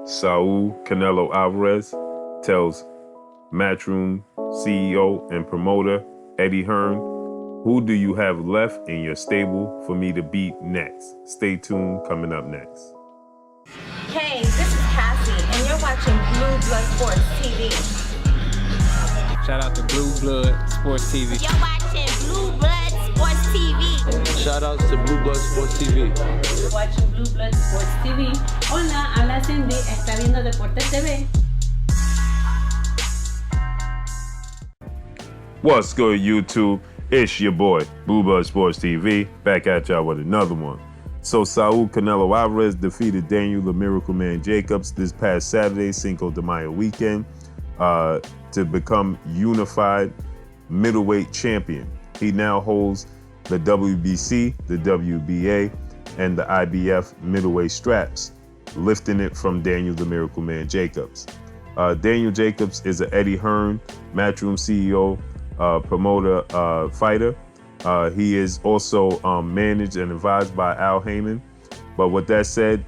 Saul Canelo Alvarez tells MATCHROOM CEO and promoter Eddie Hearn, "Who do you have left in your stable for me to beat next?" Stay tuned, coming up next. Hey, this is Cassie, and you're watching Blue Blood Sports TV. Shout out to Blue Blood Sports TV. You're watching Blue Blood Sports TV. Shout outs to Blue Blood Sports TV. You're watching Blue Blood Sports TV. Hola, habla Cindy, está viendo Deportes TV. What's good, YouTube? It's your boy, Blue Blood Sports TV, back at y'all with another one. So Saul Canelo Alvarez defeated Daniel the Miracle Man Jacobs this past Saturday, Cinco de Mayo weekend, to become unified middleweight champion. He now holds the WBC, the WBA, and the IBF middleweight straps, lifting it from Daniel the Miracle Man Jacobs. Daniel Jacobs is an Eddie Hearn, MATCHROOM CEO, promoter, fighter. He is also managed and advised by Al Heyman. But with that said,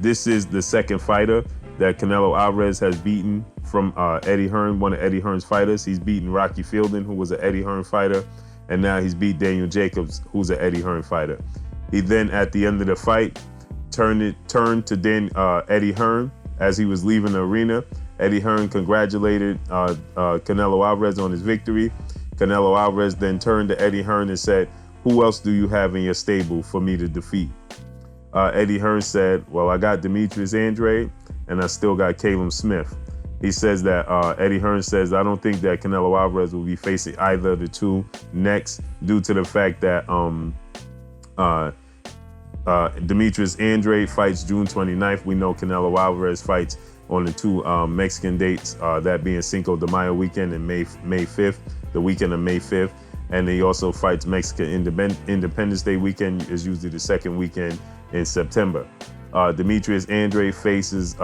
this is the second fighter that Canelo Alvarez has beaten from Eddie Hearn, one of Eddie Hearn's fighters. He's beaten Rocky Fielding, who was an Eddie Hearn fighter, and now he's beat Daniel Jacobs, who's an Eddie Hearn fighter. He then, at the end of the fight, turned to Eddie Hearn as he was leaving the arena. Eddie Hearn congratulated Canelo Alvarez on his victory. Canelo Alvarez then turned to Eddie Hearn and said, "Who else do you have in your stable for me to defeat?" Eddie Hearn said, "Well, I got Demetrius Andrade, and I still got Caleb Smith." He says that Eddie Hearn says, "I don't think that Canelo Alvarez will be facing either of the two next, due to the fact that Demetrius Andrade fights June 29th. We know Canelo Alvarez fights on the two Mexican dates, that being Cinco de Mayo weekend and May 5th, the weekend of May 5th. And he also fights Mexican Independence Day weekend, is usually the second weekend in September. Demetrius Andrade faces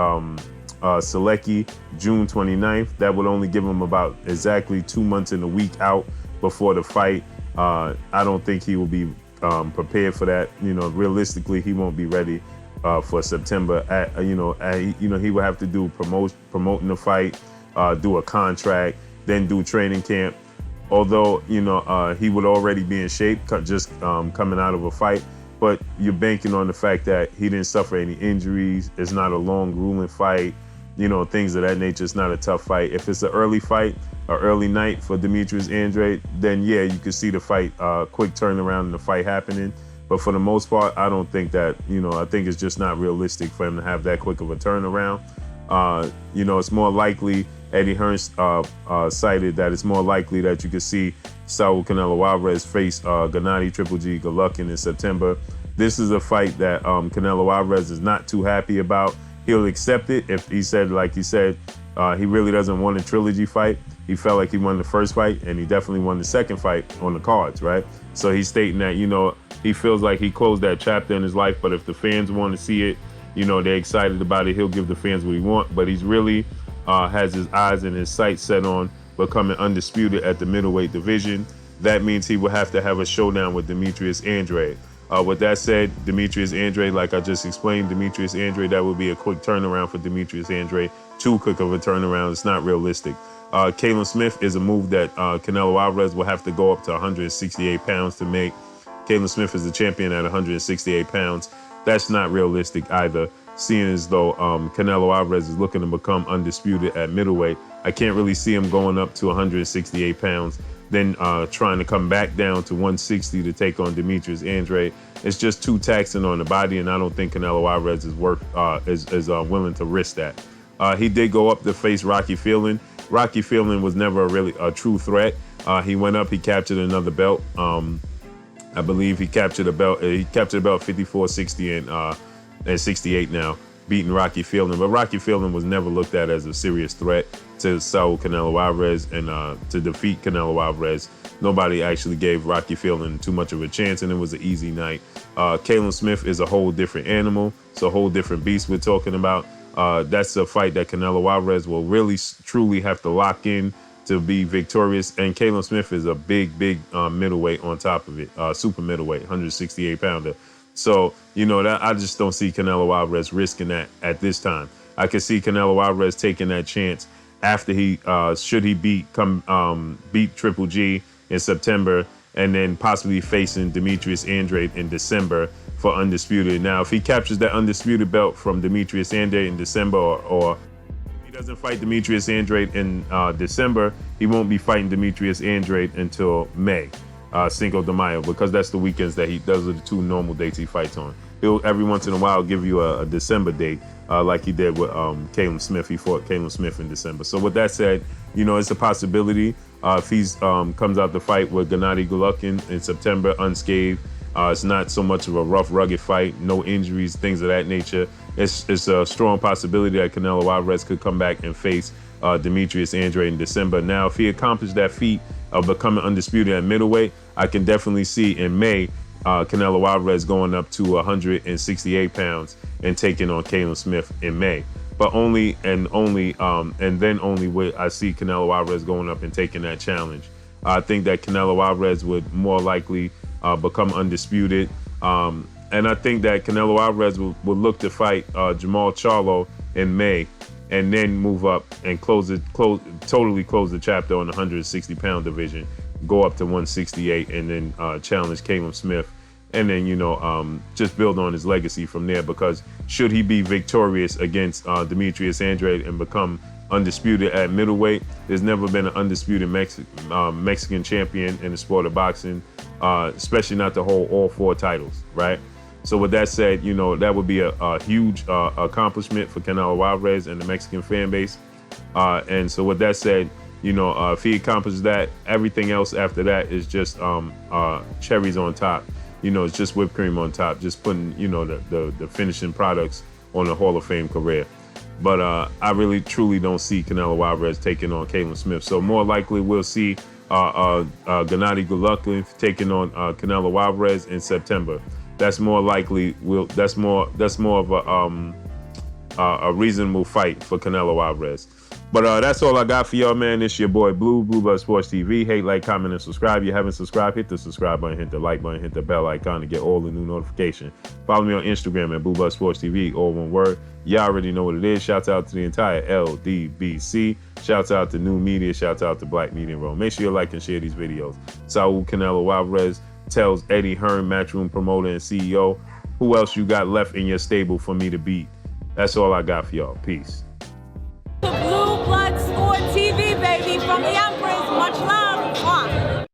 Selecki June 29th. That would only give him about exactly 2 months and a week out before the fight. I don't think he will be prepared for that. Realistically, he won't be ready for September. He will have to do promoting the fight, do a contract, then do training camp. Although, he would already be in shape just coming out of a fight, but you're banking on the fact that he didn't suffer any injuries. It's not a long, grueling fight, things of that nature. It's not a tough fight. If it's an early fight, or early night for Demetrius Andrade, then yeah, you could see the fight, quick turnaround and the fight happening. But for the most part, I don't think that, I think it's just not realistic for him to have that quick of a turnaround. It's more likely, Eddie Hearn cited that it's more likely that you could see Saul Canelo Alvarez face Gennady Triple G Golovkin in September. This is a fight that Canelo Alvarez is not too happy about. He'll accept it if he said, he really doesn't want a trilogy fight. He felt like he won the first fight, and he definitely won the second fight on the cards, right? So he's stating that, he feels like he closed that chapter in his life, but if the fans want to see it, they're excited about it, he'll give the fans what he wants. But he's really has his eyes and his sights set on becoming undisputed at the middleweight division. That means he will have to have a showdown with Demetrius Andrade. With that said, Demetrius Andrade, like I just explained, Demetrius Andrade, that would be a quick turnaround for Demetrius Andrade. Too quick of a turnaround. It's not realistic. Caleb Smith is a move that Canelo Alvarez will have to go up to 168 pounds to make. Caleb Smith is the champion at 168 pounds. That's not realistic either, seeing as though Canelo Alvarez is looking to become undisputed at middleweight. I can't really see him going up to 168 pounds, then trying to come back down to 160 to take on Demetrius Andrade. It's just too taxing on the body, and I don't think Canelo Alvarez is willing to risk that. He did go up to face Rocky Fielding. Rocky Fielding was never really a true threat. He went up, he captured another belt. I believe he captured a belt. He captured about 54, 60, and 68 now, beating Rocky Fielding. But Rocky Fielding was never looked at as a serious threat to Saul Canelo Alvarez, and to defeat Canelo Alvarez. Nobody actually gave Rocky Fielding too much of a chance, and it was an easy night. Caleb Smith is a whole different animal. It's a whole different beast we're talking about. That's a fight that Canelo Alvarez will really, truly have to lock in to be victorious. And Caleb Smith is a big middleweight on top of it, super middleweight, 168 pounder. So, that I just don't see Canelo Alvarez risking that at this time. I could see Canelo Alvarez taking that chance after should he beat Triple G in September, and then possibly facing Demetrius Andrade in December for Undisputed. Now, if he captures that Undisputed belt from Demetrius Andrade in December, or if he doesn't fight Demetrius Andrade in December, he won't be fighting Demetrius Andrade until May, Cinco de Mayo, because that's the weekends that those are the two normal dates he fights on. He'll every once in a while give you a December date, like he did with Caleb Smith. He fought Caleb Smith in December. So with that said, it's a possibility. If he comes out to fight with Gennady Golovkin in September unscathed, it's not so much of a rough, rugged fight, no injuries, things of that nature. It's a strong possibility that Canelo Alvarez could come back and face Demetrius Andrade in December. Now, if he accomplished that feat of becoming undisputed at middleweight, I can definitely see in May Canelo Alvarez going up to 168 pounds and taking on Caleb Smith in May. But only and then only would I see Canelo Alvarez going up and taking that challenge. I think that Canelo Alvarez would more likely become undisputed. And I think that Canelo Alvarez would look to fight Jamal Charlo in May, and then move up and totally close the chapter on the 160-pound division, go up to 168, and then challenge Caleb Smith. And then, just build on his legacy from there, because should he be victorious against Demetrius Andrade and become undisputed at middleweight, there's never been an undisputed Mexican champion in the sport of boxing, especially not to hold all 4 titles, right? So with that said, that would be a huge accomplishment for Canelo Alvarez and the Mexican fan base. And so with that said, if he accomplishes that, everything else after that is just cherries on top. It's just whipped cream on top, just putting, the finishing products on a Hall of Fame career. But I really, truly don't see Canelo Alvarez taking on Caleb Smith. So more likely we'll see Gennady Golovkin taking on Canelo Alvarez in September. That's more likely. That's more of a reasonable fight for Canelo Alvarez. But that's all I got for y'all, man. It's your boy Blue Blood Sports TV. Hate, like, comment, and subscribe. If you haven't subscribed, hit the subscribe button, hit the like button, hit the bell icon to get all the new notifications. Follow me on Instagram at Blue Blood Sports TV, all one word. Y'all already know what it is. Shouts out to the entire LDBC. Shouts out to New Media. Shouts out to Black Media Row. Make sure you like and share these videos. Saul Canelo Alvarez tells Eddie Hearn, Matchroom promoter and CEO, who else you got left in your stable for me to beat? That's all I got for y'all. Peace. Blue Blood Sport TV, baby, from the